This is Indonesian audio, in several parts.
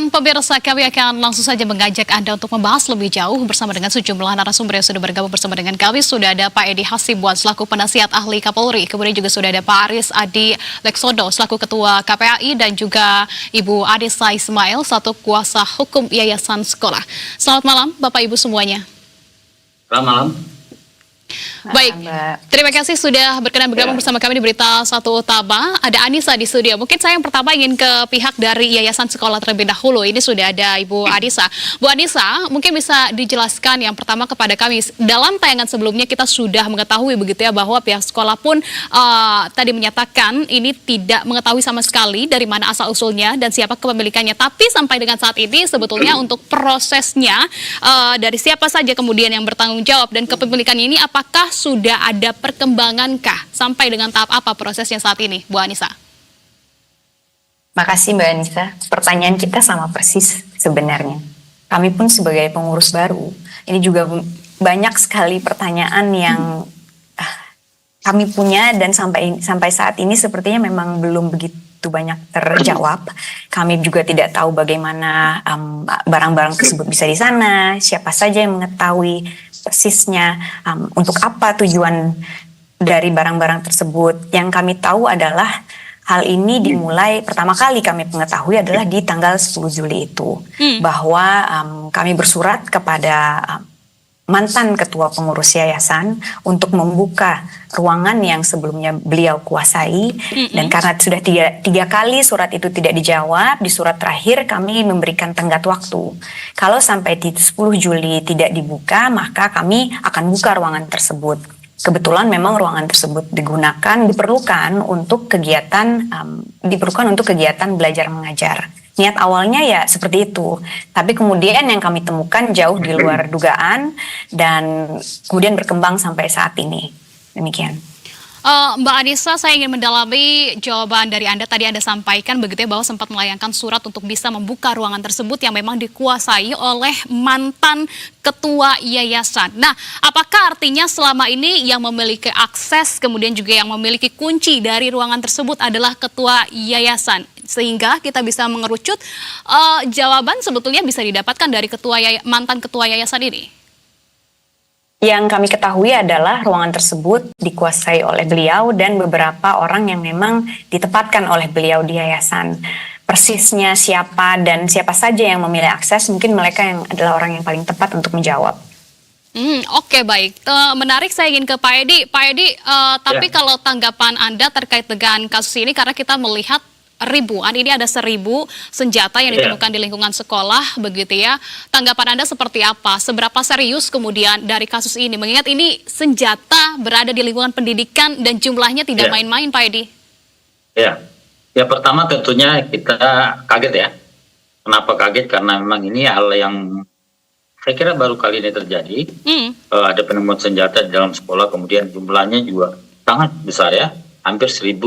Dan pemirsa, kami akan langsung saja mengajak Anda untuk membahas lebih jauh bersama dengan sejumlah narasumber yang sudah bergabung bersama dengan kami. Sudah ada Pak Edi Hasibuan selaku penasihat ahli Kapolri, kemudian juga sudah ada Pak Aris Adi Leksodo selaku Ketua KPAI dan juga Ibu Adisa Ismail, satu kuasa hukum Yayasan Sekolah. Selamat malam Bapak Ibu semuanya. Selamat malam. Baik, terima kasih sudah berkenan bergabung bersama kami di Berita Satu Utama. Ada Anissa di studio. Mungkin saya yang pertama ingin ke pihak dari Yayasan Sekolah terlebih dahulu. Ini sudah ada Ibu Adisa. Bu Adisa, mungkin bisa dijelaskan yang pertama kepada kami. Dalam tayangan sebelumnya kita sudah mengetahui begitu ya bahwa pihak sekolah pun tadi menyatakan ini tidak mengetahui sama sekali dari mana asal usulnya dan siapa kepemilikannya. Tapi sampai dengan saat ini sebetulnya untuk prosesnya dari siapa saja kemudian yang bertanggung jawab dan kepemilikannya ini apakah sudah ada perkembangankah sampai dengan tahap apa prosesnya saat ini, Bu Anissa? Makasih Mbak Anissa. Pertanyaan kita sama persis sebenarnya. Kami pun sebagai pengurus baru, ini juga banyak sekali pertanyaan yang kami punya dan sampai saat ini sepertinya memang belum begitu banyak terjawab. Kami juga tidak tahu bagaimana barang-barang tersebut bisa di sana, siapa saja yang mengetahui persisnya, untuk apa tujuan dari barang-barang tersebut. Yang kami tahu adalah hal ini dimulai pertama kali kami mengetahui adalah di tanggal 10 Juli itu, bahwa kami bersurat kepada mantan ketua pengurus yayasan untuk membuka ruangan yang sebelumnya beliau kuasai, dan karena sudah tiga kali surat itu tidak dijawab, di surat terakhir kami memberikan tenggat waktu. Kalau sampai di 10 Juli tidak dibuka, maka kami akan buka ruangan tersebut. Kebetulan memang ruangan tersebut diperlukan untuk kegiatan belajar mengajar. Niat awalnya ya seperti itu, tapi kemudian yang kami temukan jauh di luar dugaan dan kemudian berkembang sampai saat ini. Demikian. Mbak Adisa, saya ingin mendalami jawaban dari Anda. Tadi Anda sampaikan begitu ya bahwa sempat melayangkan surat untuk bisa membuka ruangan tersebut yang memang dikuasai oleh mantan ketua yayasan. Nah, apakah artinya selama ini yang memiliki akses kemudian juga yang memiliki kunci dari ruangan tersebut adalah ketua yayasan? Sehingga kita bisa mengerucut jawaban sebetulnya bisa didapatkan dari mantan ketua yayasan ini. Yang kami ketahui adalah ruangan tersebut dikuasai oleh beliau dan beberapa orang yang memang ditempatkan oleh beliau di yayasan. Persisnya siapa dan siapa saja yang memilih akses, mungkin mereka yang adalah orang yang paling tepat untuk menjawab. Oke, baik. Menarik, saya ingin ke Pak Edi. Pak Edi, tapi kalau tanggapan Anda terkait dengan kasus ini, karena kita melihat ribuan, ini ada 1.000 senjata yang ditemukan di lingkungan sekolah, begitu ya. Tanggapan Anda seperti apa? Seberapa serius kemudian dari kasus ini? Mengingat ini senjata berada di lingkungan pendidikan dan jumlahnya tidak main-main, Pak Edi. Ya, pertama tentunya kita kaget ya. Kenapa kaget? Karena memang ini hal yang saya kira baru kali ini terjadi. Ada penemuan senjata di dalam sekolah, kemudian jumlahnya juga sangat besar ya, hampir 1.000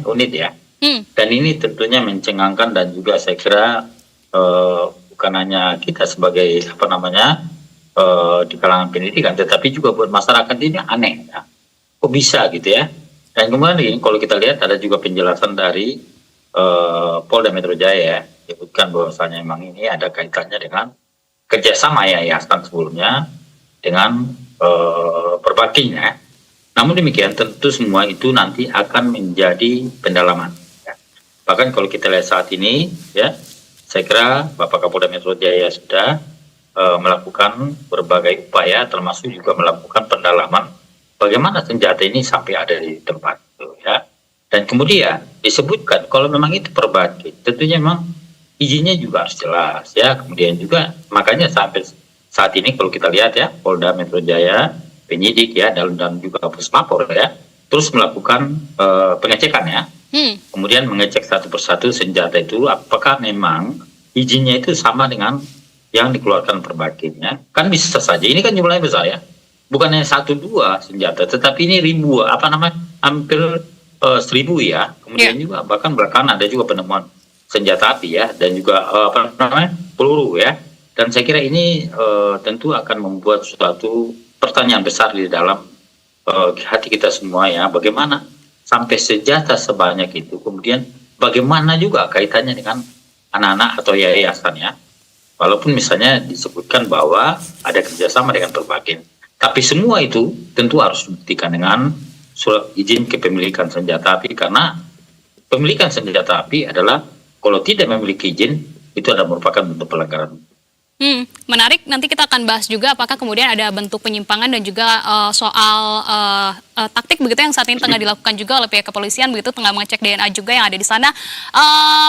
unit ya. Dan ini tentunya mencengangkan dan juga saya kira bukan hanya kita sebagai di kalangan pendidikan, tetapi juga buat masyarakat ini aneh ya. Kok bisa gitu ya. Dan kemudian kalau kita lihat ada juga penjelasan dari Polda Metro Jaya ya, disebutkan bahwasanya memang ini ada kaitannya dengan kerjasama yayasan sebelumnya dengan Perbakinnya. Namun demikian tentu semua itu nanti akan menjadi pendalaman. Ya. Bahkan kalau kita lihat saat ini, ya, saya kira Bapak Kapolda Metro Jaya sudah melakukan berbagai upaya, termasuk juga melakukan pendalaman bagaimana senjata ini sampai ada di tempat itu, ya. Dan kemudian disebutkan kalau memang itu Perbakin, tentunya memang izinnya juga harus jelas, ya. Kemudian juga makanya sampai saat ini kalau kita lihat ya, Polda Metro Jaya, penyidik ya, dan juga Puslapor ya, terus melakukan pengecekan ya. Kemudian mengecek satu persatu senjata itu apakah memang izinnya itu sama dengan yang dikeluarkan Perbakinnya. Kan bisa saja, ini kan jumlahnya besar ya, bukan hanya 1-2 senjata, tetapi ini hampir 1.000 ya. Kemudian juga bahkan belakangan ada juga penemuan senjata api ya, dan juga peluru ya. Dan saya kira ini tentu akan membuat suatu pertanyaan besar di dalam hati kita semua ya, bagaimana sampai senjata sebanyak itu kemudian bagaimana juga kaitannya dengan anak-anak atau yayasan ya. Walaupun misalnya disebutkan bahwa ada kerjasama dengan berbagai. Tapi semua itu tentu harus dibuktikan dengan surat izin kepemilikan senjata api, karena pemilikan senjata api adalah kalau tidak memiliki izin itu adalah merupakan bentuk pelanggaran. Menarik, nanti kita akan bahas juga apakah kemudian ada bentuk penyimpangan dan juga soal taktik begitu yang saat ini tengah dilakukan juga oleh pihak kepolisian, begitu tengah mengecek DNA juga yang ada di sana.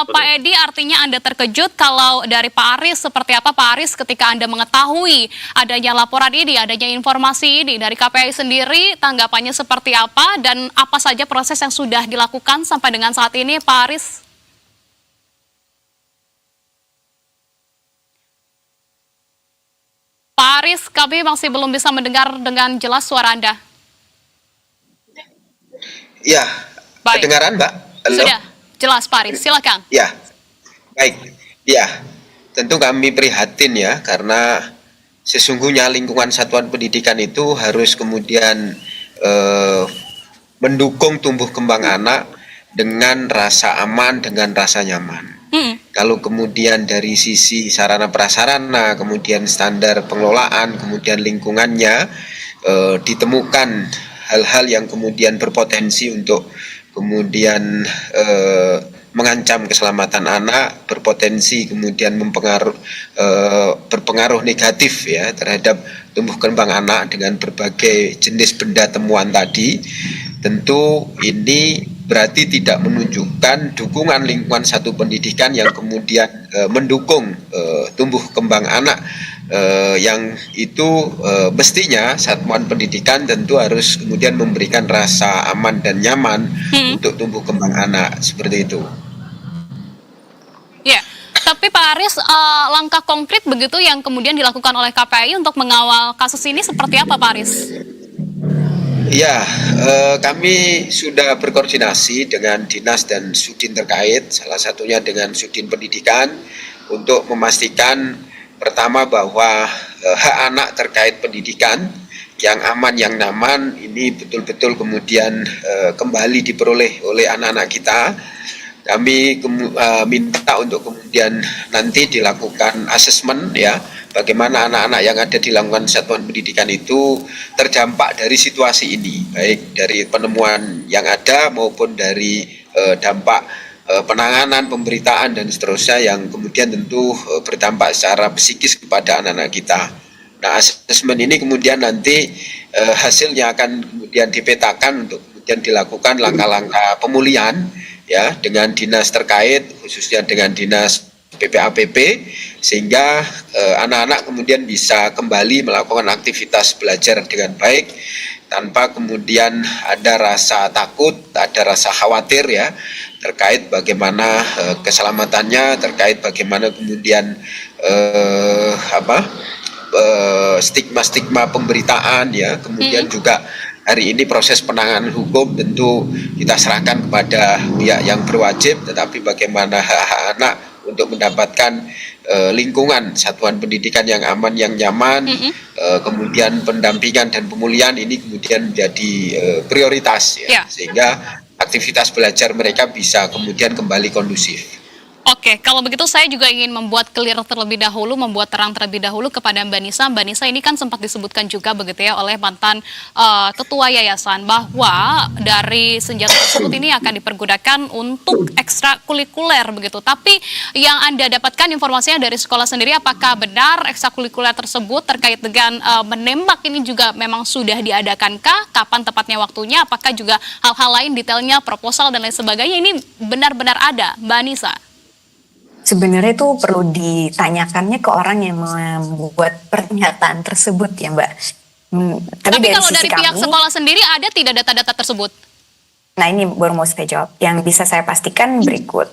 Pak Edi, artinya Anda terkejut kalau dari Pak Aris, seperti apa Pak Aris ketika Anda mengetahui adanya laporan ini, adanya informasi ini dari KPAI sendiri, tanggapannya seperti apa dan apa saja proses yang sudah dilakukan sampai dengan saat ini Pak Aris? Pak Aris, kami masih belum bisa mendengar dengan jelas suara Anda. Ya, Baik. kedengaran Mbak? Halo? Sudah, jelas Pak Aris, silakan. Ya, baik. Ya, tentu kami prihatin ya, karena sesungguhnya lingkungan satuan pendidikan itu harus kemudian mendukung tumbuh kembang anak dengan rasa aman, dengan rasa nyaman. Kalau kemudian dari sisi sarana prasarana, kemudian standar pengelolaan, kemudian lingkungannya ditemukan hal-hal yang kemudian berpotensi untuk kemudian mengancam keselamatan anak, berpotensi kemudian berpengaruh negatif ya terhadap tumbuh kembang anak dengan berbagai jenis benda temuan tadi, tentu ini berarti tidak menunjukkan dukungan lingkungan satu pendidikan yang kemudian mendukung tumbuh kembang anak, yang itu mestinya satuan pendidikan tentu harus kemudian memberikan rasa aman dan nyaman untuk tumbuh kembang anak, seperti itu. Ya, tapi Pak Aris, langkah konkret begitu yang kemudian dilakukan oleh KPAI untuk mengawal kasus ini seperti apa Pak Aris? Ya, kami sudah berkoordinasi dengan dinas dan sudin terkait, salah satunya dengan Sudin Pendidikan, untuk memastikan pertama bahwa hak anak terkait pendidikan yang aman, yang nyaman, ini betul-betul kemudian kembali diperoleh oleh anak-anak kita. Kami minta untuk kemudian nanti dilakukan asesmen ya, bagaimana anak-anak yang ada di lingkungan satuan pendidikan itu terdampak dari situasi ini, baik dari penemuan yang ada maupun dari dampak penanganan, pemberitaan dan seterusnya yang kemudian tentu berdampak secara psikis kepada anak-anak kita. Nah, asesmen ini kemudian nanti hasilnya akan kemudian dipetakan untuk kemudian dilakukan langkah-langkah pemulihan ya dengan dinas terkait, khususnya dengan dinas PPAPP, sehingga anak-anak kemudian bisa kembali melakukan aktivitas belajar dengan baik tanpa kemudian ada rasa takut, ada rasa khawatir ya terkait bagaimana keselamatannya, terkait bagaimana kemudian stigma-stigma pemberitaan ya, kemudian juga hari ini proses penanganan hukum tentu kita serahkan kepada pihak yang berwajib, tetapi bagaimana hak-hak anak untuk mendapatkan lingkungan satuan pendidikan yang aman, yang nyaman, kemudian pendampingan dan pemulihan ini kemudian menjadi prioritas ya, sehingga aktivitas belajar mereka bisa kemudian kembali kondusif. Oke, kalau begitu saya juga ingin membuat clear terlebih dahulu, membuat terang terlebih dahulu kepada Mbak Nisa. Mbak Nisa, ini kan sempat disebutkan juga begitu ya oleh mantan ketua yayasan bahwa dari senjata tersebut ini akan dipergunakan untuk ekstrakurikuler begitu. Tapi yang Anda dapatkan informasinya dari sekolah sendiri, apakah benar ekstrakurikuler tersebut terkait dengan menembak ini juga memang sudah diadakankah? Kapan tepatnya waktunya? Apakah juga hal-hal lain detailnya, proposal dan lain sebagainya ini benar-benar ada, Mbak Nisa? Sebenarnya itu perlu ditanyakannya ke orang yang membuat pernyataan tersebut ya Mbak. Tapi kalau dari pihak sekolah sendiri ada tidak data-data tersebut? Nah ini baru mau saya jawab. Yang bisa saya pastikan berikut.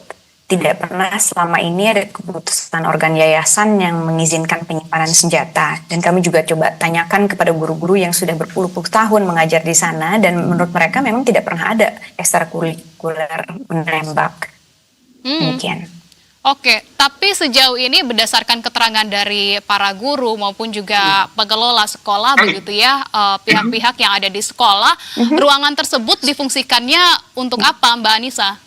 Tidak pernah selama ini ada keputusan organ yayasan yang mengizinkan penyimpanan senjata. Dan kami juga coba tanyakan kepada guru-guru yang sudah berpuluh-puluh tahun mengajar di sana. Dan menurut mereka memang tidak pernah ada ekstrakurikuler menembak. Demikian. Oke, tapi sejauh ini berdasarkan keterangan dari para guru maupun juga pengelola sekolah begitu ya, pihak-pihak yang ada di sekolah, ruangan tersebut difungsikannya untuk apa Mbak Anissa?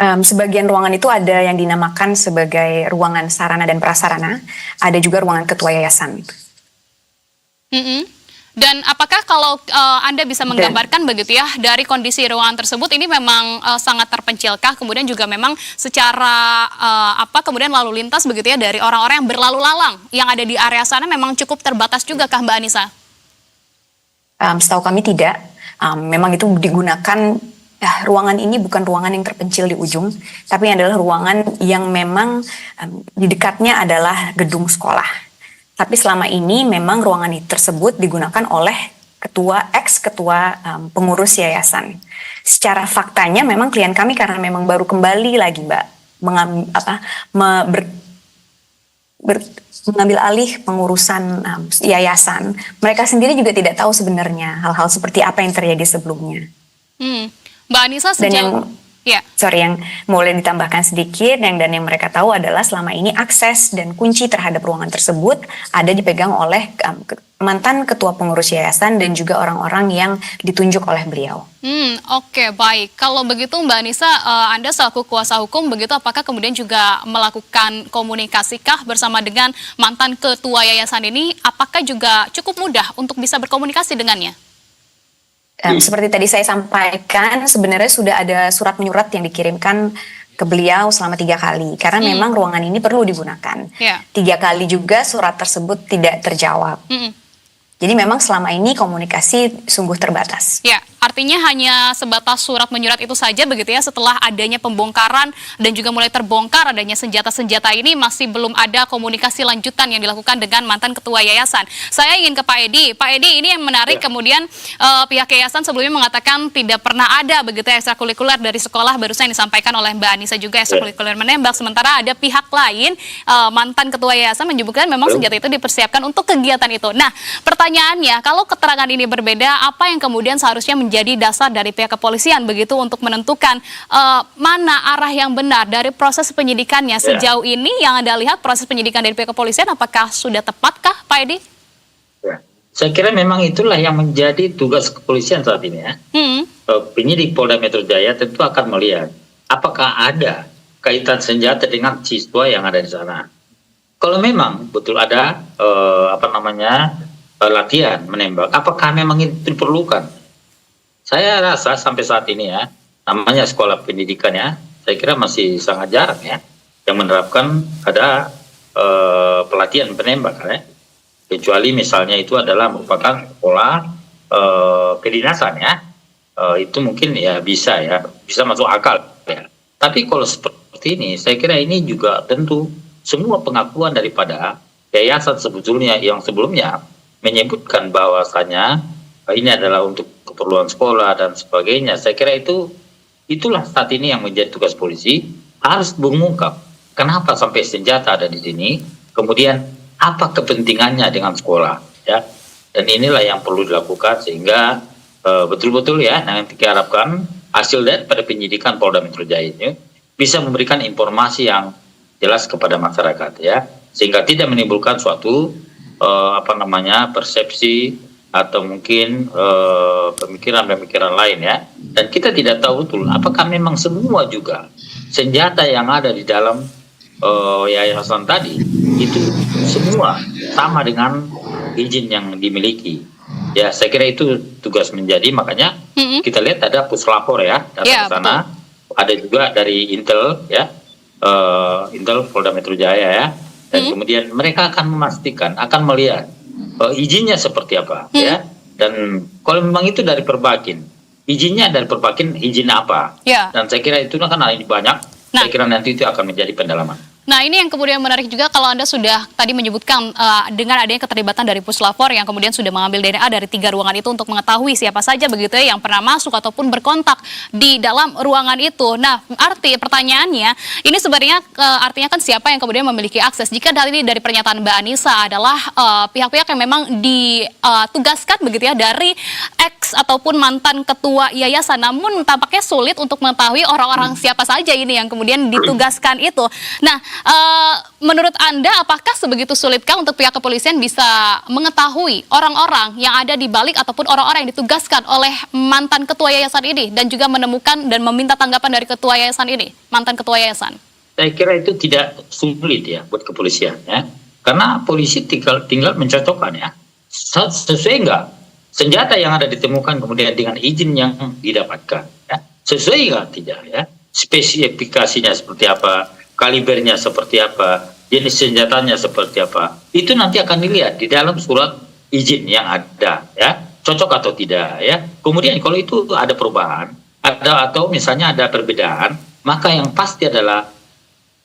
Sebagian ruangan itu ada yang dinamakan sebagai ruangan sarana dan prasarana, ada juga ruangan ketua yayasan. Mm-mm. Dan apakah kalau Anda bisa menggambarkan begitu ya dari kondisi ruangan tersebut ini memang sangat terpencilkah, kemudian juga memang secara kemudian lalu lintas begitu ya dari orang-orang yang berlalu lalang yang ada di area sana memang cukup terbatas juga kah Mbak Anissa? Setahu kami tidak. Memang itu digunakan, ruangan ini bukan ruangan yang terpencil di ujung, tapi adalah ruangan yang memang di dekatnya adalah gedung sekolah. Tapi selama ini memang ruangan tersebut digunakan oleh ex-ketua pengurus yayasan. Secara faktanya memang klien kami karena memang baru kembali lagi Mbak, mengambil alih pengurusan yayasan. Mereka sendiri juga tidak tahu sebenarnya hal-hal seperti apa yang terjadi sebelumnya. Mbak Anissa sejauh yang boleh ditambahkan sedikit dan yang mereka tahu adalah selama ini akses dan kunci terhadap ruangan tersebut ada dipegang oleh mantan ketua pengurus yayasan dan juga orang-orang yang ditunjuk oleh beliau. Oke, baik. Kalau begitu Mbak Anissa, Anda selaku kuasa hukum begitu apakah kemudian juga melakukan komunikasikah bersama dengan mantan ketua yayasan ini? Apakah juga cukup mudah untuk bisa berkomunikasi dengannya? Seperti tadi saya sampaikan, sebenarnya sudah ada surat menyurat yang dikirimkan ke beliau selama 3 kali. Karena memang ruangan ini perlu digunakan. 3 kali juga surat tersebut tidak terjawab. Jadi memang selama ini komunikasi sungguh terbatas. Ya, artinya hanya sebatas surat menyurat itu saja begitu ya, setelah adanya pembongkaran dan juga mulai terbongkar adanya senjata-senjata ini masih belum ada komunikasi lanjutan yang dilakukan dengan mantan ketua yayasan. Saya ingin ke Pak Edi. Pak Edi, ini yang menarik kemudian pihak yayasan sebelumnya mengatakan tidak pernah ada begitu ya, ekstrakurikuler dari sekolah, barusan yang disampaikan oleh Mbak Anissa juga ekstrakurikuler menembak, sementara ada pihak lain mantan ketua yayasan menyebutkan memang senjata itu dipersiapkan untuk kegiatan itu. Nah, pertanyaannya, kalau keterangan ini berbeda, apa yang kemudian seharusnya menjadi dasar dari pihak kepolisian begitu untuk menentukan mana arah yang benar dari proses penyidikannya sejauh ini yang Anda lihat proses penyidikan dari pihak kepolisian apakah sudah tepatkah Pak Edi? Saya kira memang itulah yang menjadi tugas kepolisian saat ini ya. Penyidik Polda Metro Jaya tentu akan melihat apakah ada kaitan senjata dengan siswa yang ada di sana. Kalau memang betul ada latihan menembak, apakah memang itu diperlukan? Saya rasa sampai saat ini ya, namanya sekolah pendidikan ya, saya kira masih sangat jarang ya yang menerapkan ada pelatihan penembak ya. Kecuali misalnya itu adalah merupakan sekolah kedinasan ya, itu mungkin ya bisa masuk akal ya. Tapi kalau seperti ini, saya kira ini juga tentu semua pengakuan daripada yayasan sebetulnya yang sebelumnya menyebutkan bahwasanya ini adalah untuk keperluan sekolah dan sebagainya. Saya kira itulah saat ini yang menjadi tugas polisi, harus mengungkap kenapa sampai senjata ada di sini, kemudian apa kepentingannya dengan sekolah ya. Dan inilah yang perlu dilakukan sehingga betul-betul ya nanti diharapkan hasil daripada penyidikan Polda Metro Jaya ini bisa memberikan informasi yang jelas kepada masyarakat ya, sehingga tidak menimbulkan suatu persepsi atau mungkin pemikiran-pemikiran lain ya. Dan kita tidak tahu betul apakah memang semua juga senjata yang ada di dalam yayasan tadi itu semua sama dengan izin yang dimiliki. Ya, saya kira itu tugas menjadi, makanya kita lihat ada puslapor ya datang ke sana, ada juga dari Intel ya, Intel Polda Metro Jaya ya. Dan kemudian mereka akan memastikan, akan melihat izinnya seperti apa ya. Dan kalau memang itu dari Perbakin, izinnya dari Perbakin izin apa? Dan saya kira itu kan banyak. Saya kira nanti itu akan menjadi pendalaman. Nah, ini yang kemudian menarik juga kalau Anda sudah tadi menyebutkan dengan adanya keterlibatan dari Puslapor yang kemudian sudah mengambil DNA dari 3 ruangan itu untuk mengetahui siapa saja begitu ya yang pernah masuk ataupun berkontak di dalam ruangan itu. Nah, pertanyaannya ini sebenarnya artinya kan siapa yang kemudian memiliki akses? Jika dari pernyataan Mbak Anissa adalah pihak-pihak yang memang ditugaskan begitu ya dari ex ataupun mantan ketua yayasan, namun tampaknya sulit untuk mengetahui orang-orang siapa saja ini yang kemudian ditugaskan itu. Nah, menurut Anda apakah sebegitu sulitkah untuk pihak kepolisian bisa mengetahui orang-orang yang ada di balik ataupun orang-orang yang ditugaskan oleh mantan ketua yayasan ini dan juga menemukan dan meminta tanggapan dari ketua yayasan ini, mantan ketua yayasan? Saya kira itu tidak sulit ya buat kepolisian ya. Karena polisi tinggal mencocokkan ya. Sesuai enggak senjata yang ada ditemukan kemudian dengan izin yang didapatkan ya. Sesuai enggak tidak ya. Spesifikasinya seperti apa, kalibernya seperti apa, jenis senjatanya seperti apa. Itu nanti akan dilihat di dalam surat izin yang ada ya. Cocok atau tidak ya. Kemudian kalau itu ada perubahan, atau misalnya ada perbedaan, maka yang pasti adalah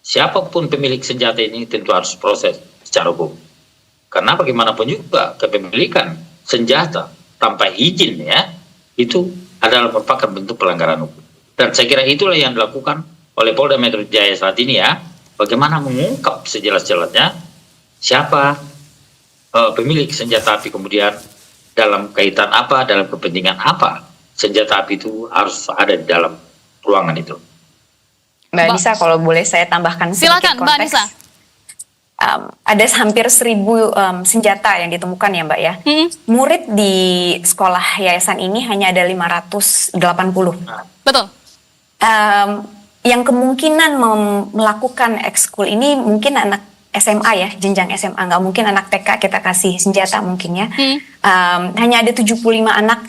siapapun pemilik senjata ini tentu harus proses secara hukum. Karena bagaimanapun juga kepemilikan senjata tanpa izin ya, itu adalah merupakan bentuk pelanggaran hukum. Dan saya kira itulah yang dilakukan oleh Polda Metro Jaya saat ini ya. Bagaimana mengungkap sejelas-jelasnya siapa pemilik senjata api, kemudian dalam kaitan apa, dalam kepentingan apa senjata api itu harus ada di dalam ruangan itu. Mbak Anissa, kalau boleh saya tambahkan sedikit Silakan, konteks. Mbak Anissa. Ada hampir 1.000 senjata yang ditemukan ya Mbak ya. Murid di sekolah yayasan ini hanya ada 580. Betul. Yang kemungkinan melakukan ekskul ini mungkin anak SMA ya, jenjang SMA, nggak mungkin anak TK kita kasih senjata mungkin ya. Hanya ada 75 anak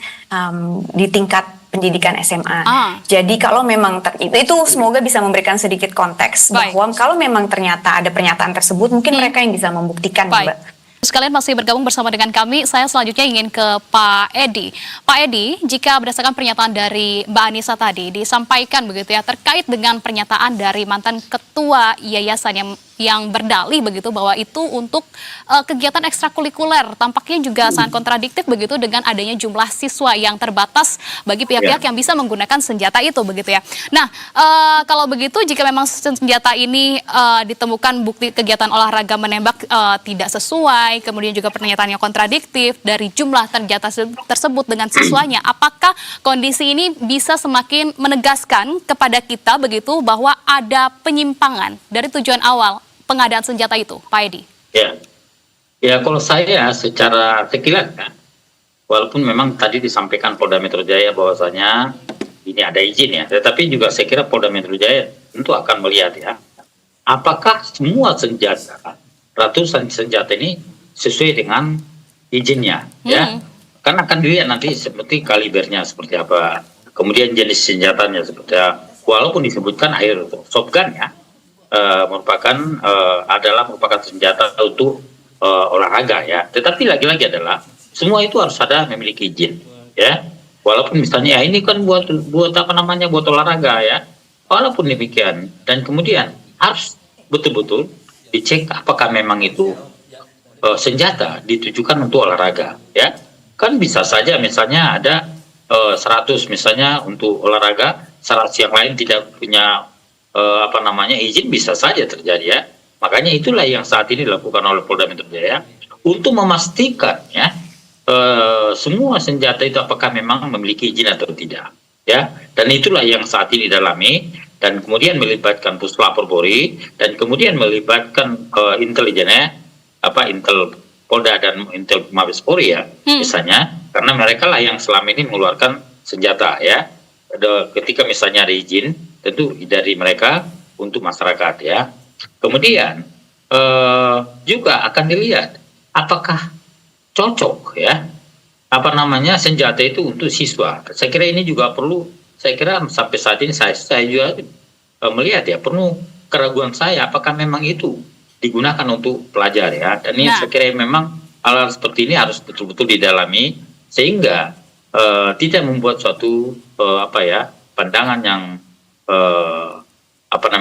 di tingkat pendidikan SMA. Jadi kalau memang itu semoga bisa memberikan sedikit konteks bahwa kalau memang ternyata ada pernyataan tersebut, mungkin mereka yang bisa membuktikan, Mbak. Sekalian masih bergabung bersama dengan kami, saya selanjutnya ingin ke Pak Edi. Pak Edi, jika berdasarkan pernyataan dari Mbak Anissa tadi, disampaikan begitu ya, terkait dengan pernyataan dari mantan ketua yayasan yang berdalih begitu bahwa itu untuk kegiatan ekstrakurikuler, tampaknya juga sangat kontradiktif begitu dengan adanya jumlah siswa yang terbatas bagi pihak-pihak yang bisa menggunakan senjata itu begitu ya. Nah, kalau begitu jika memang senjata ini ditemukan bukti kegiatan olahraga menembak tidak sesuai, kemudian juga pernyataannya kontradiktif dari jumlah senjata tersebut dengan siswanya, apakah kondisi ini bisa semakin menegaskan kepada kita begitu bahwa ada penyimpangan dari tujuan awal pengadaan senjata itu, Pak Edi? Ya kalau saya secara sekilas ya, walaupun memang tadi disampaikan Polda Metro Jaya bahwasanya ini ada izin ya, tetapi juga saya kira Polda Metro Jaya tentu akan melihat ya, apakah semua senjata, ratusan senjata ini sesuai dengan izinnya ya. Kan akan dilihat nanti seperti kalibernya seperti apa, kemudian jenis senjatanya seperti apa, walaupun disebutkan airsoft gun ya, merupakan senjata untuk olahraga ya, tetapi lagi-lagi adalah semua itu harus ada memiliki izin ya, walaupun misalnya ya ini kan buat olahraga ya, walaupun demikian, dan kemudian harus betul-betul dicek apakah memang itu senjata ditujukan untuk olahraga ya. Kan bisa saja misalnya ada 100 misalnya untuk olahraga, 100 yang lain tidak punya izin, bisa saja terjadi ya. Makanya itulah yang saat ini dilakukan oleh Polda Metro Jaya untuk memastikan ya semua senjata itu apakah memang memiliki izin atau tidak ya. Dan itulah yang saat ini didalami, dan kemudian melibatkan Puslapor Polri, dan kemudian melibatkan intelijennya Intel Polda dan Intel Mabes Polri ya misalnya, karena mereka lah yang selama ini mengeluarkan senjata ya. Ketika misalnya ada izin, tentu dari mereka untuk masyarakat ya. Kemudian juga akan dilihat apakah cocok ya senjata itu untuk siswa. Saya kira ini juga perlu, saya kira sampai saat ini saya juga melihat ya, perlu keraguan saya apakah memang itu digunakan untuk pelajar ya. Dan ini saya kira memang hal-hal seperti ini harus betul-betul didalami sehingga tidak membuat suatu pandangan yang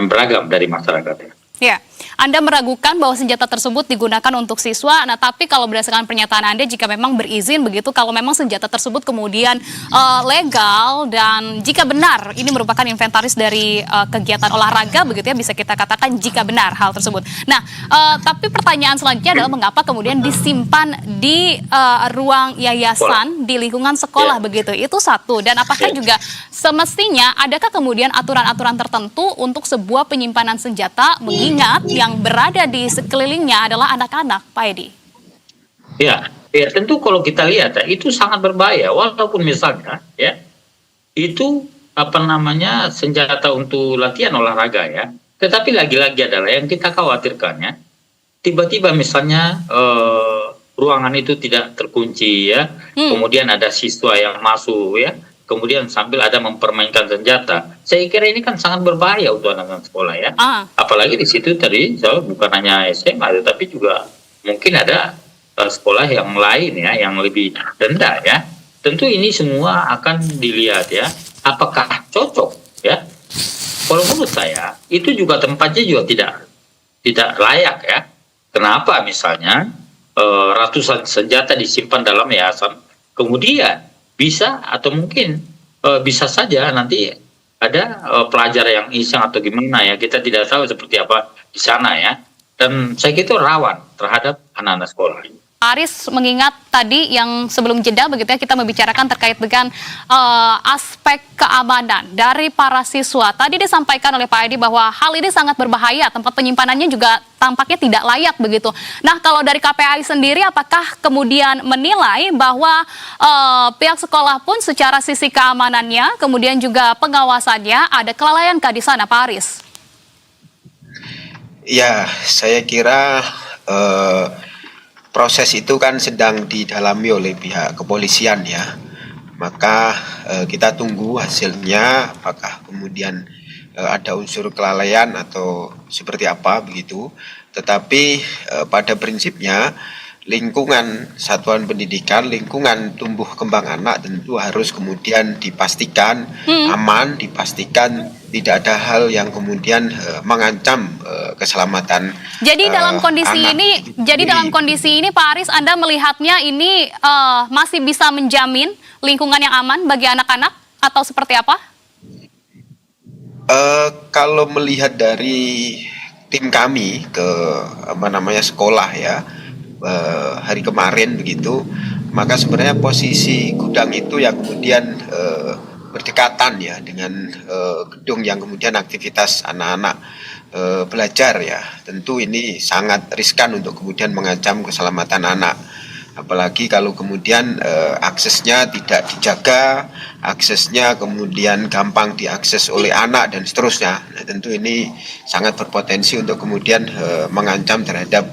beragam dari masyarakat ya. Ya, Anda meragukan bahwa senjata tersebut digunakan untuk siswa. Nah, tapi kalau berdasarkan pernyataan Anda, jika memang berizin begitu, kalau memang senjata tersebut kemudian legal dan jika benar ini merupakan inventaris dari kegiatan olahraga begitu ya, bisa kita katakan jika benar hal tersebut. Nah, tapi pertanyaan selanjutnya adalah mengapa kemudian disimpan di ruang yayasan di lingkungan sekolah begitu? Itu satu. Dan apakah juga semestinya adakah kemudian aturan-aturan tertentu untuk sebuah penyimpanan senjata, mengingat yang berada di sekelilingnya adalah anak-anak, Pak Edi. Ya, ya tentu kalau kita lihat ya, itu sangat berbahaya. Walaupun misalnya ya itu apa namanya senjata untuk latihan olahraga ya, tetapi lagi-lagi adalah yang kita khawatirkan ya, tiba-tiba misalnya ruangan itu tidak terkunci ya, kemudian ada siswa yang masuk ya, kemudian sambil ada mempermainkan senjata. Saya kira ini kan sangat berbahaya untuk anak-anak sekolah ya. Apalagi di situ tadi bukan hanya SMA, tetapi juga mungkin ada sekolah yang lain ya, yang lebih rendah ya. Tentu ini semua akan dilihat ya, apakah cocok ya. Kalau menurut saya itu juga tempatnya juga tidak layak ya. Kenapa misalnya ratusan senjata disimpan dalam yayasan, kemudian bisa atau mungkin bisa saja nanti ada pelajar yang iseng atau gimana ya, kita tidak tahu seperti apa di sana ya, dan saya kira itu rawan terhadap anak-anak sekolah. Aris, mengingat tadi yang sebelum jeda begitu ya, kita membicarakan terkait dengan aspek keamanan dari para siswa. Tadi disampaikan oleh Pak Edi bahwa hal ini sangat berbahaya, tempat penyimpanannya juga tampaknya tidak layak begitu. Nah, kalau dari KPAI sendiri, apakah kemudian menilai bahwa pihak sekolah pun secara sisi keamanannya, kemudian juga pengawasannya, ada kelalaiankah di sana, Pak Aris? Ya, saya kira proses itu kan sedang didalami oleh pihak kepolisian ya. Maka kita tunggu hasilnya, apakah kemudian ada unsur kelalaian atau seperti apa begitu. Tetapi pada prinsipnya lingkungan satuan pendidikan, lingkungan tumbuh kembang anak tentu harus kemudian dipastikan aman, dipastikan tidak ada hal yang kemudian mengancam keselamatan. Jadi dalam kondisi ini, dalam kondisi ini Pak Aris, Anda melihatnya ini masih bisa menjamin lingkungan yang aman bagi anak-anak atau seperti apa? Kalau melihat dari tim kami ke sekolah ya, hari kemarin begitu, maka sebenarnya posisi gudang itu yang kemudian berdekatan ya dengan gedung yang kemudian aktivitas anak-anak belajar ya. Tentu ini sangat riskan untuk kemudian mengancam keselamatan anak, apalagi kalau kemudian aksesnya tidak dijaga, aksesnya kemudian gampang diakses oleh anak dan seterusnya. Nah, tentu ini sangat berpotensi untuk kemudian mengancam terhadap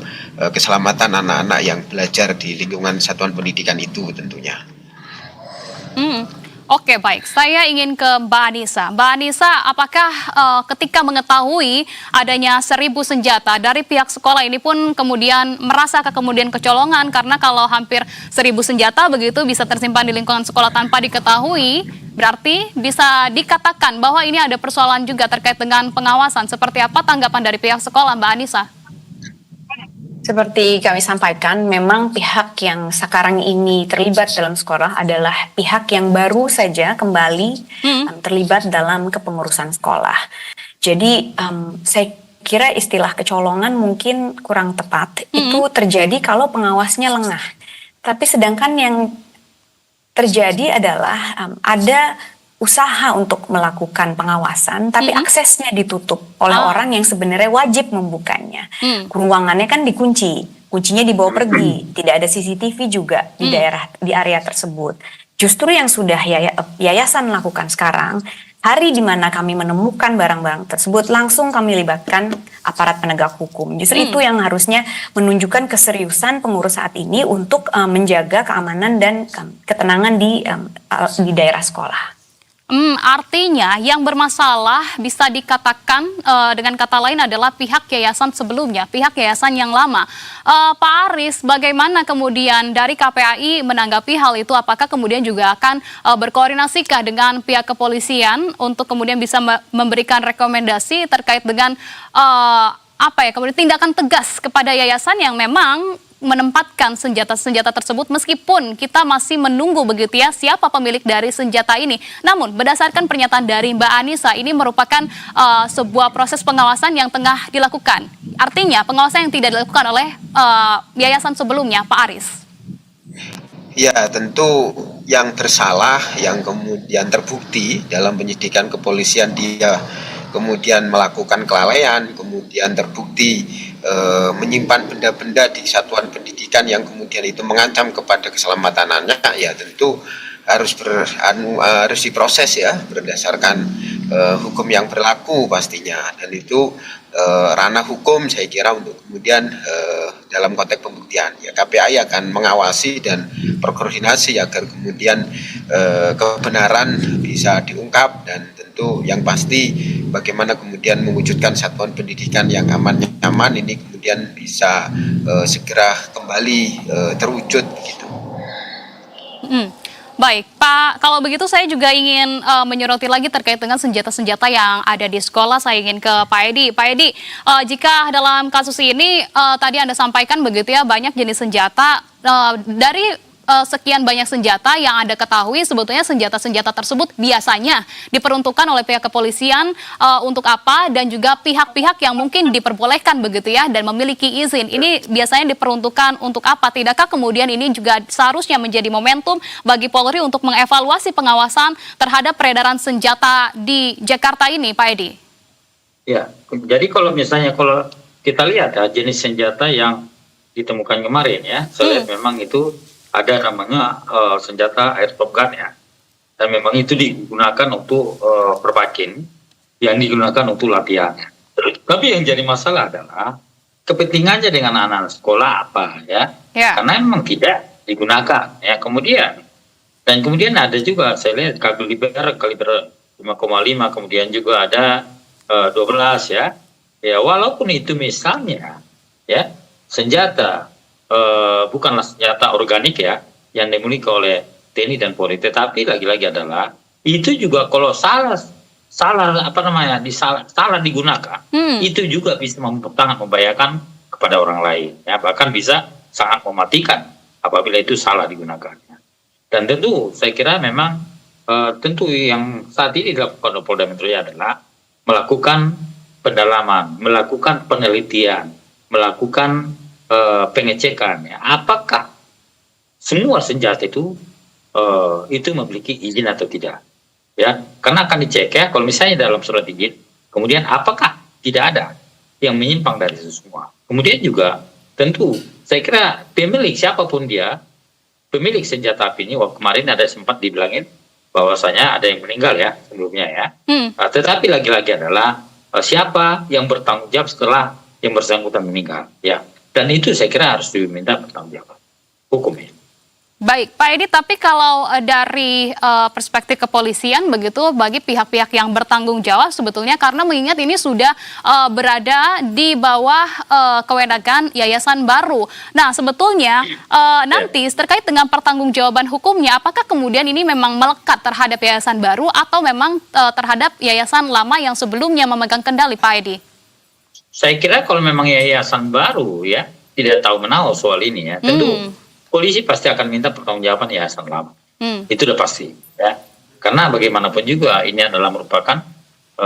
keselamatan anak-anak yang belajar di lingkungan satuan pendidikan itu tentunya. Oke, baik. Saya ingin ke Mbak Anissa. Mbak Anissa, apakah ketika mengetahui adanya 1.000 senjata dari pihak sekolah ini pun kemudian merasa kemudian kecolongan, karena kalau hampir 1.000 senjata begitu bisa tersimpan di lingkungan sekolah tanpa diketahui, berarti bisa dikatakan bahwa ini ada persoalan juga terkait dengan pengawasan. Seperti apa tanggapan dari pihak sekolah, Mbak Anissa? Seperti kami sampaikan, memang pihak yang sekarang ini terlibat dalam sekolah adalah pihak yang baru saja kembali terlibat dalam kepengurusan sekolah. Jadi saya kira istilah kecolongan mungkin kurang tepat. Itu terjadi kalau pengawasnya lengah. Tapi sedangkan yang terjadi adalah ada usaha untuk melakukan pengawasan, tapi aksesnya ditutup oleh orang yang sebenarnya wajib membukanya. Ruangannya kan dikunci, kuncinya dibawa pergi, tidak ada CCTV juga di area tersebut. Justru yang sudah yayasan lakukan sekarang, hari di mana kami menemukan barang-barang tersebut, langsung kami libatkan aparat penegak hukum. Justru itu yang harusnya menunjukkan keseriusan pengurus saat ini untuk menjaga keamanan dan ketenangan di daerah sekolah. Artinya yang bermasalah bisa dikatakan dengan kata lain adalah pihak yayasan sebelumnya, pihak yayasan yang lama. Pak Aris, bagaimana kemudian dari KPAI menanggapi hal itu? Apakah kemudian juga akan berkoordinasikah dengan pihak kepolisian untuk kemudian bisa memberikan rekomendasi terkait dengan kemudian tindakan tegas kepada yayasan yang memang menempatkan senjata-senjata tersebut, meskipun kita masih menunggu begitu ya siapa pemilik dari senjata ini. Namun berdasarkan pernyataan dari Mbak Anissa, ini merupakan sebuah proses pengawasan yang tengah dilakukan. Artinya pengawasan yang tidak dilakukan oleh yayasan sebelumnya, Pak Aris. Ya, tentu yang bersalah yang kemudian terbukti dalam penyidikan kepolisian dia kemudian melakukan kelalaian, kemudian terbukti menyimpan benda-benda di satuan pendidikan yang kemudian itu mengancam kepada keselamatan anak, ya tentu harus diproses ya berdasarkan hukum yang berlaku pastinya, dan itu ranah hukum saya kira untuk kemudian dalam konteks pembuktian ya KPAI akan mengawasi dan berkoordinasi agar kemudian kebenaran bisa diungkap, dan tentu yang pasti bagaimana kemudian mewujudkan satuan pendidikan yang aman nyaman ini kemudian bisa segera kembali terwujud gitu. Baik, Pak, kalau begitu saya juga ingin menyoroti lagi terkait dengan senjata-senjata yang ada di sekolah. Saya ingin ke Pak Edi. Pak Edi, jika dalam kasus ini tadi Anda sampaikan begitu ya, banyak jenis senjata dari sekian banyak senjata yang Anda ketahui, sebetulnya senjata-senjata tersebut biasanya diperuntukkan oleh pihak kepolisian untuk apa, dan juga pihak-pihak yang mungkin diperbolehkan begitu ya dan memiliki izin. Ini biasanya diperuntukkan untuk apa? Tidakkah kemudian ini juga seharusnya menjadi momentum bagi Polri untuk mengevaluasi pengawasan terhadap peredaran senjata di Jakarta ini, Pak Edi? Ya, jadi kalau misalnya kalau kita lihat ya, jenis senjata yang ditemukan kemarin ya, saya lihat memang itu ada namanya senjata airsoft gun ya, dan memang itu digunakan untuk perbakin, yang digunakan untuk latihan. Tapi yang jadi masalah adalah kepentingannya dengan anak-anak sekolah apa ya, karena memang tidak digunakan ya. Kemudian ada juga saya lihat kaliber 5,5, kemudian juga ada 12 ya. Ya walaupun itu misalnya ya senjata bukanlah senjata organik ya yang dimiliki oleh TNI dan Polri, tetapi lagi-lagi adalah itu juga kalau salah digunakan, itu juga bisa sangat membahayakan kepada orang lain ya, bahkan bisa sangat mematikan apabila itu salah digunakan. Dan tentu saya kira memang tentu yang saat ini dilakukan oleh Polda Metro Jaya adalah melakukan pendalaman, melakukan penelitian, melakukan pengecekan ya, apakah semua senjata itu memiliki izin atau tidak ya, karena akan dicek ya kalau misalnya dalam surat izin kemudian apakah tidak ada yang menyimpang dari itu semua. Kemudian juga tentu saya kira pemilik siapapun dia, pemilik senjata api ini, kemarin ada sempat dibilangin bahwasanya ada yang meninggal ya sebelumnya ya, tetapi lagi-lagi adalah siapa yang bertanggung jawab setelah yang bersangkutan meninggal ya. Dan itu saya kira harus diminta pertanggungjawaban hukumnya. Baik, Pak Edi, tapi kalau dari perspektif kepolisian begitu bagi pihak-pihak yang bertanggung jawab sebetulnya, karena mengingat ini sudah berada di bawah kewenangan Yayasan Baru. Nah, sebetulnya nanti terkait dengan pertanggungjawaban hukumnya, apakah kemudian ini memang melekat terhadap Yayasan Baru atau memang terhadap Yayasan lama yang sebelumnya memegang kendali, Pak Edi? Saya kira kalau memang Yayasan Baru ya tidak tahu menahu soal ini ya, tentu polisi pasti akan minta pertanggungjawaban Yayasan lama. Itu udah pasti ya. Karena bagaimanapun juga ini adalah merupakan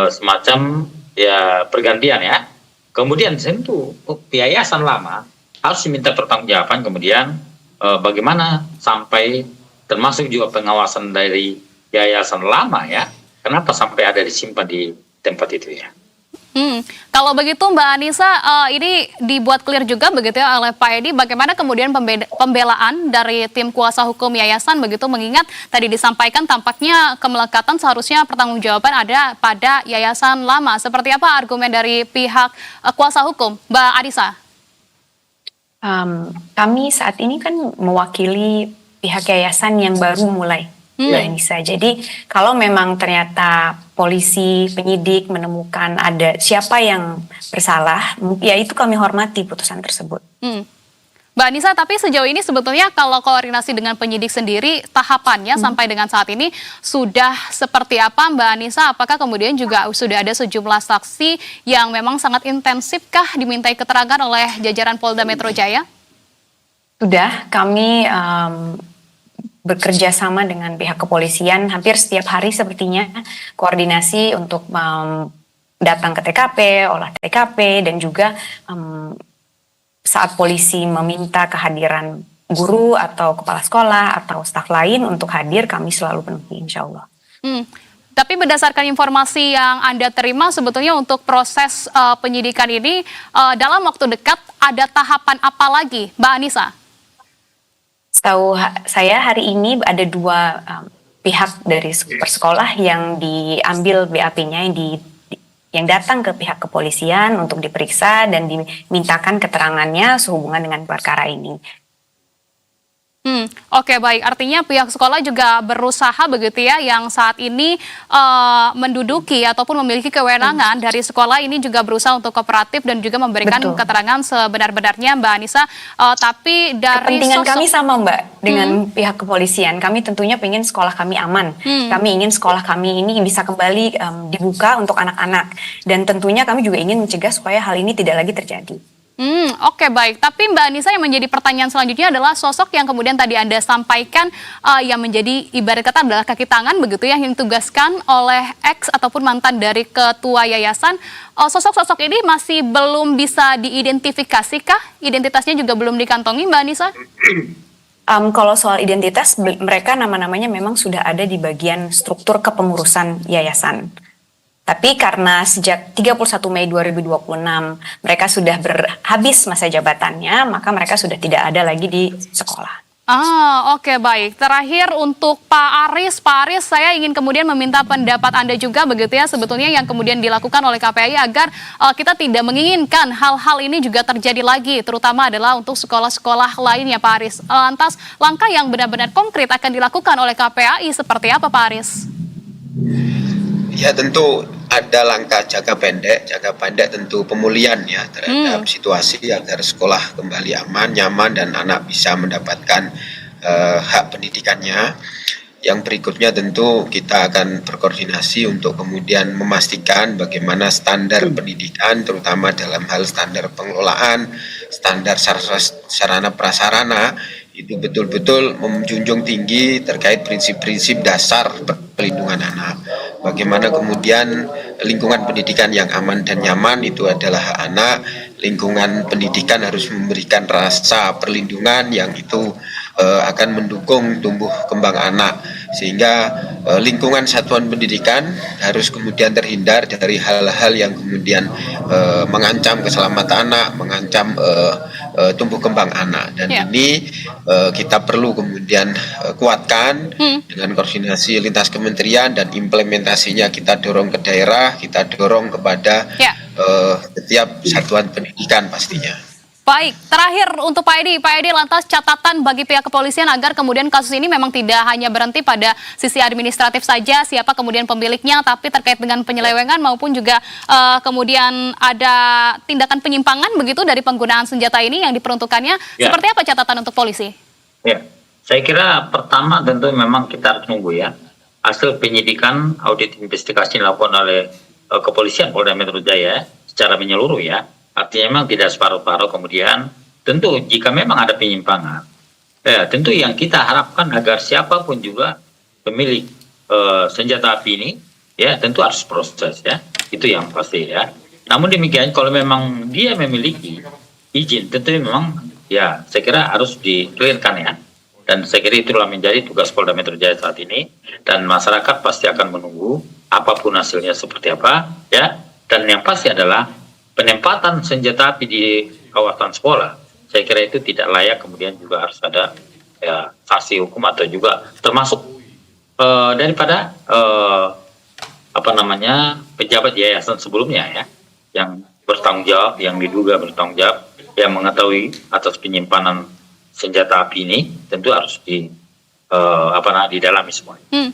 semacam ya pergantian ya. Kemudian tentu Yayasan lama harus diminta pertanggungjawaban, kemudian bagaimana sampai termasuk juga pengawasan dari Yayasan lama ya. Kenapa sampai ada disimpan di tempat itu ya. Kalau begitu Mbak Anissa, ini dibuat clear juga begitu ya oleh Pak Edi, bagaimana kemudian pembelaan dari tim kuasa hukum yayasan begitu, mengingat tadi disampaikan tampaknya kemelekatan seharusnya pertanggungjawaban ada pada yayasan lama. Seperti apa argumen dari pihak kuasa hukum, Mbak Anissa? Kami saat ini kan mewakili pihak yayasan yang baru mulai. Mbak Anissa. Jadi kalau memang ternyata polisi, penyidik menemukan ada siapa yang bersalah, ya itu kami hormati putusan tersebut. Mbak Anissa, tapi sejauh ini sebetulnya kalau koordinasi dengan penyidik sendiri, tahapannya sampai dengan saat ini sudah seperti apa Mbak Anissa? Apakah kemudian juga sudah ada sejumlah saksi yang memang sangat intensifkah dimintai keterangan oleh jajaran Polda Metro Jaya? Sudah, kami bekerja sama dengan pihak kepolisian hampir setiap hari sepertinya, koordinasi untuk datang ke TKP, olah TKP, dan juga saat polisi meminta kehadiran guru atau kepala sekolah atau staf lain untuk hadir, kami selalu penuhi insya Allah. Tapi berdasarkan informasi yang Anda terima, sebetulnya untuk proses penyidikan ini dalam waktu dekat ada tahapan apa lagi, Mbak Anissa? Setahu saya hari ini ada dua pihak dari sekolah yang diambil BAP-nya yang datang ke pihak kepolisian untuk diperiksa dan dimintakan keterangannya sehubungan dengan perkara ini. Oke, baik. Artinya pihak sekolah juga berusaha begitu ya, yang saat ini menduduki ataupun memiliki kewenangan dari sekolah ini juga berusaha untuk kooperatif dan juga memberikan Betul. keterangan sebenar-benarnya, Mbak Anissa. Tapi dari Kepentingan sosok kami sama, Mbak, dengan pihak kepolisian. Kami tentunya ingin sekolah kami aman. Kami ingin sekolah kami ini bisa kembali dibuka untuk anak-anak. Dan tentunya kami juga ingin mencegah supaya hal ini tidak lagi terjadi. Oke, baik. Tapi Mbak Anissa, yang menjadi pertanyaan selanjutnya adalah sosok yang kemudian tadi Anda sampaikan yang menjadi ibarat kata adalah kaki tangan begitu ya, yang ditugaskan oleh ex ataupun mantan dari ketua yayasan. Sosok-sosok ini masih belum bisa diidentifikasi-kah? Identitasnya juga belum dikantongi, Mbak Anissa? Kalau soal identitas, mereka nama-namanya memang sudah ada di bagian struktur kepengurusan yayasan. Tapi karena sejak 31 Mei 2026 mereka sudah habis masa jabatannya, maka mereka sudah tidak ada lagi di sekolah. Oke, baik. Terakhir untuk Pak Aris, saya ingin kemudian meminta pendapat Anda juga begitu ya, sebetulnya yang kemudian dilakukan oleh KPAI agar kita tidak menginginkan hal-hal ini juga terjadi lagi, terutama adalah untuk sekolah-sekolah lainnya, Pak Aris. Lantas langkah yang benar-benar konkret akan dilakukan oleh KPAI seperti apa, Pak Aris? Ya, tentu ada langkah jangka pendek tentu pemulihan ya terhadap situasi agar sekolah kembali aman, nyaman, dan anak bisa mendapatkan hak pendidikannya. Yang berikutnya tentu kita akan berkoordinasi untuk kemudian memastikan bagaimana standar pendidikan, terutama dalam hal standar pengelolaan, standar sarana prasarana, itu betul-betul menjunjung tinggi terkait prinsip-prinsip dasar perlindungan anak. Bagaimana kemudian lingkungan pendidikan yang aman dan nyaman itu adalah hak anak. Lingkungan pendidikan harus memberikan rasa perlindungan yang itu akan mendukung tumbuh kembang anak. Sehingga lingkungan satuan pendidikan harus kemudian terhindar dari hal-hal yang kemudian mengancam keselamatan anak, mengancam tumbuh kembang anak. Dan ini kita perlu kemudian kuatkan dengan koordinasi lintas kementerian, dan implementasinya kita dorong ke daerah, kita dorong kepada setiap satuan pendidikan pastinya. Baik, terakhir untuk Pak Edi, lantas catatan bagi pihak kepolisian agar kemudian kasus ini memang tidak hanya berhenti pada sisi administratif saja, siapa kemudian pemiliknya, tapi terkait dengan penyelewengan maupun juga kemudian ada tindakan penyimpangan begitu dari penggunaan senjata ini yang diperuntukannya. Seperti apa catatan untuk polisi? Ya, saya kira pertama tentu memang kita harus nunggu ya hasil penyidikan audit investigasi yang dilakukan oleh kepolisian Polda Metro Jaya secara menyeluruh ya. Artinya memang tidak separuh-paruh. Kemudian tentu jika memang ada penyimpangan, tentu yang kita harapkan agar siapapun juga pemilik senjata api ini ya tentu harus proses ya, itu yang pasti ya. Namun demikian kalau memang dia memiliki izin, tentu memang ya saya kira harus di-clearkan ya. Dan saya kira itulah menjadi tugas Polda Metro Jaya saat ini, dan masyarakat pasti akan menunggu apapun hasilnya seperti apa ya. Dan yang pasti adalah penempatan senjata api di kawasan sekolah, saya kira itu tidak layak. Kemudian juga harus ada ya sanksi hukum atau juga termasuk daripada pejabat yayasan sebelumnya ya, yang bertanggung jawab, yang diduga bertanggung jawab, yang mengetahui atas penyimpanan senjata api ini, tentu harus didalami semuanya.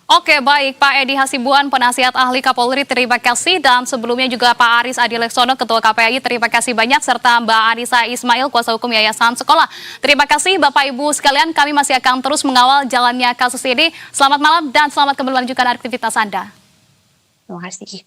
Oke, baik, Pak Edi Hasibuan, penasihat ahli Kapolri, terima kasih. Dan sebelumnya juga Pak Aris Adileksono, Ketua KPAI, terima kasih banyak. Serta Mbak Anissa Ismail, Kuasa Hukum Yayasan Sekolah. Terima kasih Bapak Ibu sekalian, kami masih akan terus mengawal jalannya kasus ini. Selamat malam dan selamat kembali melanjutkan aktivitas Anda. Terima kasih.